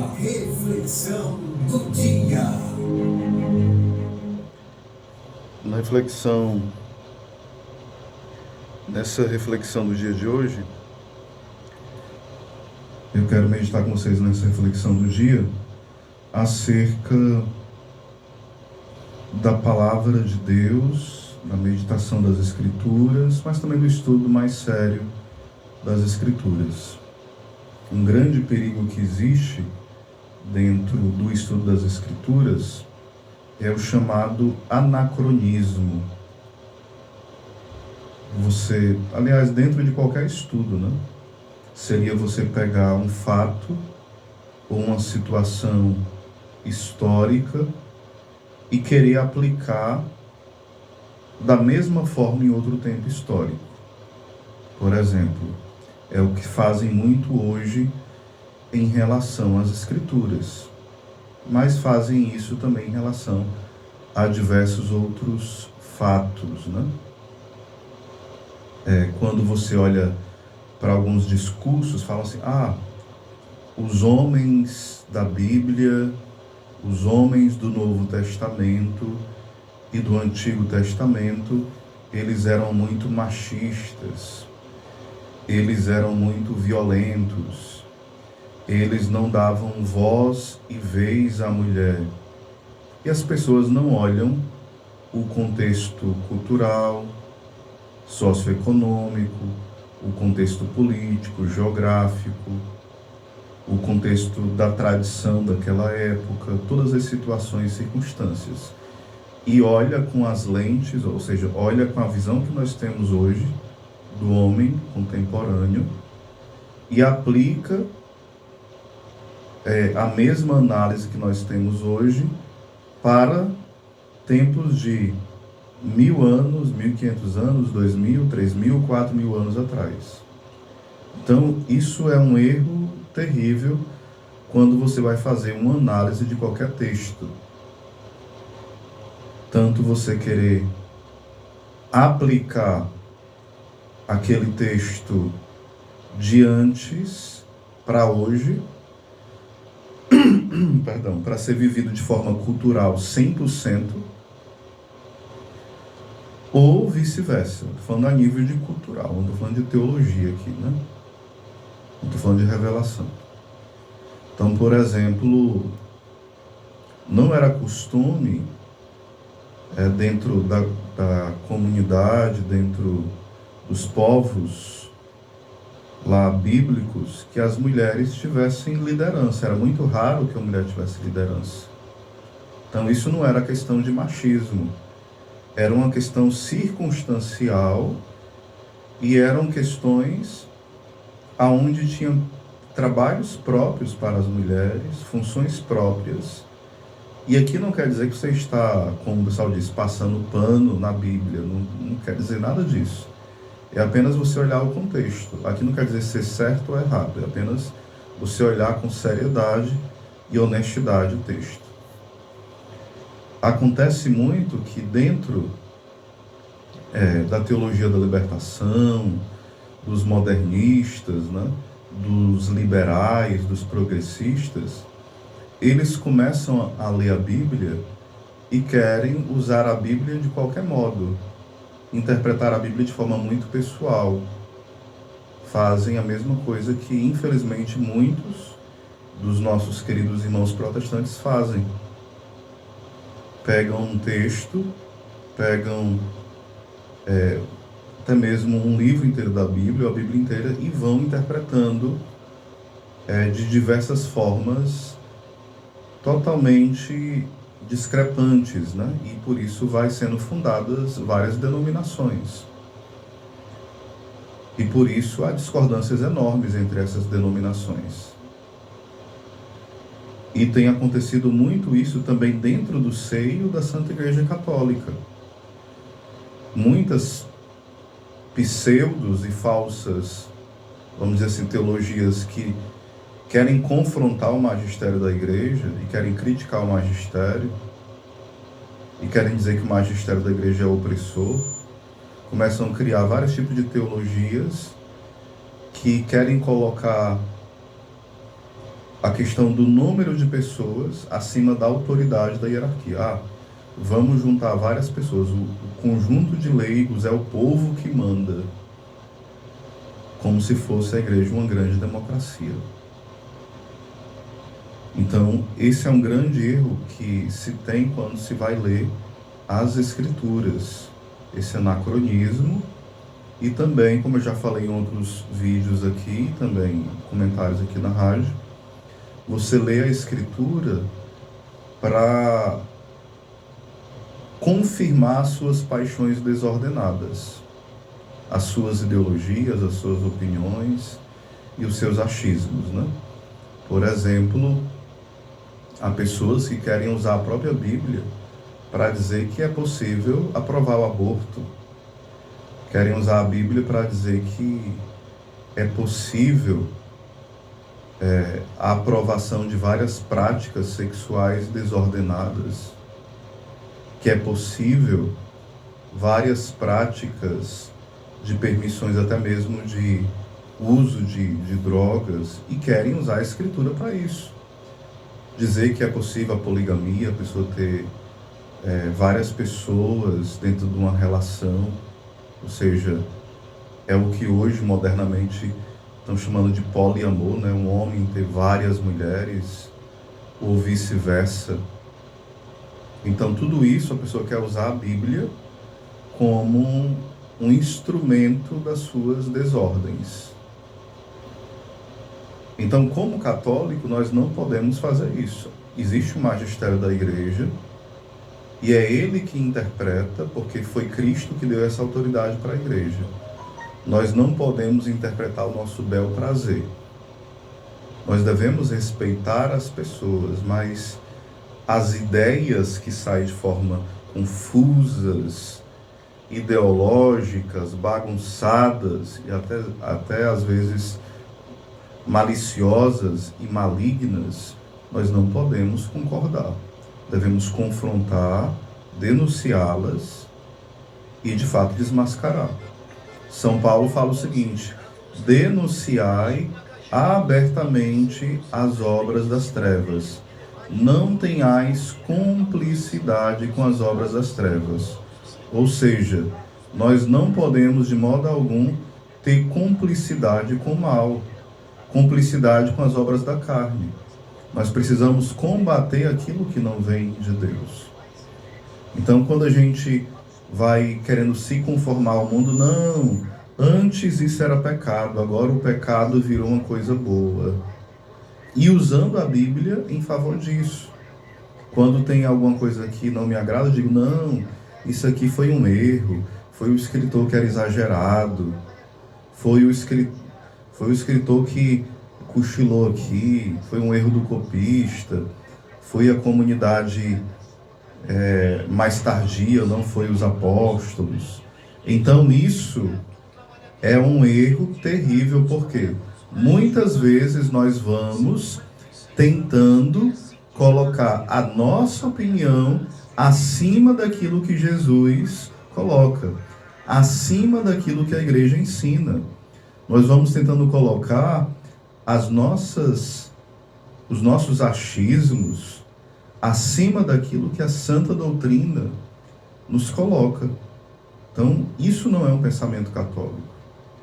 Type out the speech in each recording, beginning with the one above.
A reflexão do dia. Na reflexão, nessa reflexão do dia de hoje, eu quero meditar com vocês nessa reflexão do dia acerca da palavra de Deus, da meditação das Escrituras, mas também do estudo mais sério das Escrituras. Um grande perigo que existe dentro do estudo das Escrituras é o chamado anacronismo. Aliás, dentro de qualquer estudo, né? Seria você pegar um fato ou uma situação histórica e querer aplicar da mesma forma em outro tempo histórico. Por exemplo, é o que fazem muito hoje em relação às Escrituras, mas fazem isso também em relação a diversos outros fatos, né? Quando você olha para alguns discursos, falam assim, os homens da Bíblia, os homens do Novo Testamento e do Antigo Testamento, eles eram muito machistas, eles eram muito violentos, eles não davam voz e vez à mulher. E as pessoas não olham o contexto cultural, socioeconômico, o contexto político, geográfico, o contexto da tradição daquela época, todas as situações e circunstâncias. E olha com as lentes, ou seja, olha com a visão que nós temos hoje do homem contemporâneo e aplica a mesma análise que nós temos hoje para tempos de 1000 anos, 1500 anos, 2000, 3000, 4000 anos atrás. Então, isso é um erro terrível quando você vai fazer uma análise de qualquer texto. Tanto você querer aplicar aquele texto de antes para hoje, para ser vivido de forma cultural 100%, ou vice-versa. Estou falando a nível de cultural, não estou falando de teologia aqui, né? Não estou falando de revelação. Então, por exemplo, não era costume dentro da comunidade, dentro dos povos lá bíblicos, que as mulheres tivessem liderança. Era muito raro que a mulher tivesse liderança. Então, isso não era questão de machismo. Era uma questão circunstancial e eram questões aonde tinham trabalhos próprios para as mulheres, funções próprias. E aqui não quer dizer que você está, como o pessoal diz, passando pano na Bíblia. Não quer dizer nada disso. É apenas você olhar o contexto. Aqui não quer dizer ser certo ou errado. É apenas você olhar com seriedade e honestidade o texto. Acontece muito que dentro da teologia da libertação, dos modernistas, né, dos liberais, dos progressistas, eles começam a ler a Bíblia e querem usar a Bíblia de qualquer modo, interpretar a Bíblia de forma muito pessoal. Fazem a mesma coisa que, infelizmente, muitos dos nossos queridos irmãos protestantes fazem. Pegam um texto, pegam até mesmo um livro inteiro da Bíblia, a Bíblia inteira, e vão interpretando de diversas formas totalmente discrepantes, né? E por isso vai sendo fundadas várias denominações. E por isso há discordâncias enormes entre essas denominações. E tem acontecido muito isso também dentro do seio da Santa Igreja Católica. Muitas pseudos e falsas, vamos dizer assim, teologias que querem confrontar o magistério da igreja e querem criticar o magistério e querem dizer que o magistério da igreja é opressor, começam a criar vários tipos de teologias que querem colocar a questão do número de pessoas acima da autoridade da hierarquia. Vamos juntar várias pessoas, o conjunto de leigos é o povo que manda, como se fosse a igreja uma grande democracia. Então, esse é um grande erro que se tem quando se vai ler as Escrituras, esse anacronismo, e também, como eu já falei em outros vídeos aqui, também comentários aqui na rádio, você lê a Escritura para confirmar suas paixões desordenadas, as suas ideologias, as suas opiniões e os seus achismos, né? Por exemplo, há pessoas que querem usar a própria Bíblia para dizer que é possível aprovar o aborto. Querem usar a Bíblia para dizer que é possível a aprovação de várias práticas sexuais desordenadas, que é possível várias práticas de permissões até mesmo de uso de drogas, e querem usar a Escritura para isso. Dizer que é possível a poligamia, a pessoa ter várias pessoas dentro de uma relação, ou seja, é o que hoje modernamente estão chamando de poliamor, né? Um homem ter várias mulheres, ou vice-versa. Então tudo isso a pessoa quer usar a Bíblia como um instrumento das suas desordens. Então, como católico, nós não podemos fazer isso. Existe o magistério da igreja, e é ele que interpreta, porque foi Cristo que deu essa autoridade para a igreja. Nós não podemos interpretar o nosso bel prazer. Nós devemos respeitar as pessoas, mas as ideias que saem de forma confusas, ideológicas, bagunçadas e até às vezes maliciosas e malignas, nós não podemos concordar. Devemos confrontar, denunciá-las e, de fato, desmascarar. São Paulo fala o seguinte: denunciai abertamente as obras das trevas. Não tenhais cumplicidade com as obras das trevas. Ou seja, nós não podemos de modo algum ter cumplicidade com o mal, cumplicidade com as obras da carne. Nós precisamos combater aquilo que não vem de Deus. Então, quando a gente vai querendo se conformar ao mundo, não, antes isso era pecado, agora o pecado virou uma coisa boa. E usando a Bíblia em favor disso. Quando tem alguma coisa que não me agrada, eu digo, não, isso aqui foi um erro, foi o escritor que era exagerado, foi o escritor que cochilou aqui, foi um erro do copista, foi a comunidade mais tardia, não foi os apóstolos. Então isso é um erro terrível, porque muitas vezes nós vamos tentando colocar a nossa opinião acima daquilo que Jesus coloca, acima daquilo que a igreja ensina. Nós vamos tentando colocar os nossos achismos acima daquilo que a santa doutrina nos coloca. Então, isso não é um pensamento católico.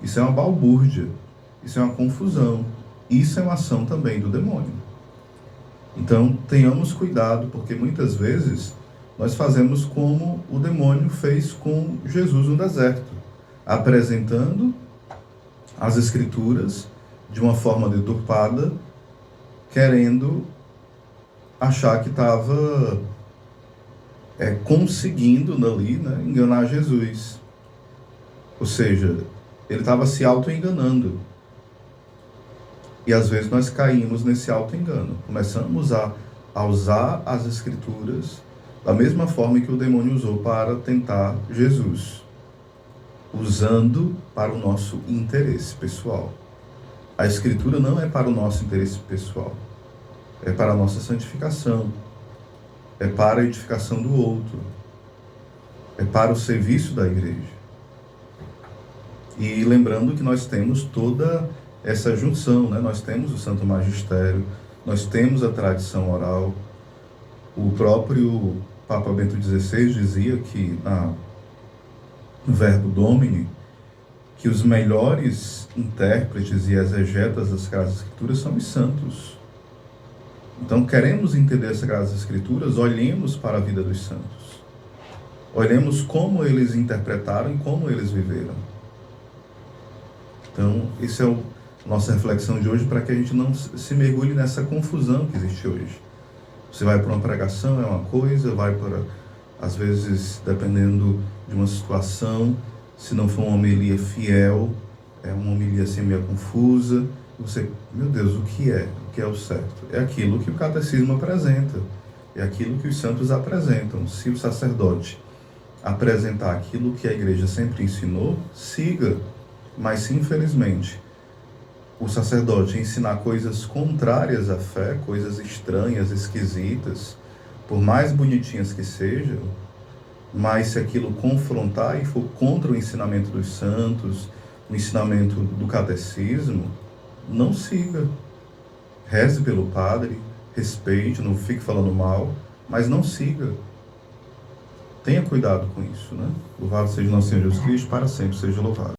Isso é uma balbúrdia. Isso é uma confusão. Isso é uma ação também do demônio. Então, tenhamos cuidado, porque muitas vezes nós fazemos como o demônio fez com Jesus no deserto, apresentando as Escrituras de uma forma deturpada, querendo achar que estava conseguindo ali, né, enganar Jesus. Ou seja, ele estava se auto-enganando. E às vezes nós caímos nesse auto-engano. Começamos a usar as Escrituras da mesma forma que o demônio usou para tentar Jesus, usando para o nosso interesse pessoal. A Escritura não é para o nosso interesse pessoal, é para a nossa santificação, é para a edificação do outro, é para o serviço da igreja. E lembrando que nós temos toda essa junção, né? Nós temos o Santo Magistério, Nós temos a tradição oral. O próprio Papa Bento XVI dizia que, no Verbo Domini, que os melhores intérpretes e exegetas das Sagradas Escrituras são os santos. Então, queremos entender as Sagradas Escrituras, olhemos para a vida dos santos. Olhemos como eles interpretaram e como eles viveram. Então, essa é a nossa reflexão de hoje, para que a gente não se mergulhe nessa confusão que existe hoje. Você vai para uma pregação, é uma coisa, vai para, às vezes, dependendo de uma situação, se não for uma homilia fiel, é uma homilia assim meio confusa, você, meu Deus, o que é o certo? É aquilo que o catecismo apresenta, é aquilo que os santos apresentam. Se o sacerdote apresentar aquilo que a igreja sempre ensinou, siga. Mas se, infelizmente, o sacerdote ensinar coisas contrárias à fé, coisas estranhas, esquisitas, por mais bonitinhas que sejam, mas se aquilo confrontar e for contra o ensinamento dos santos, o ensinamento do catecismo, não siga. Reze pelo padre, respeite, não fique falando mal, mas não siga. Tenha cuidado com isso, né? Louvado seja o nosso Senhor Jesus Cristo, para sempre seja louvado.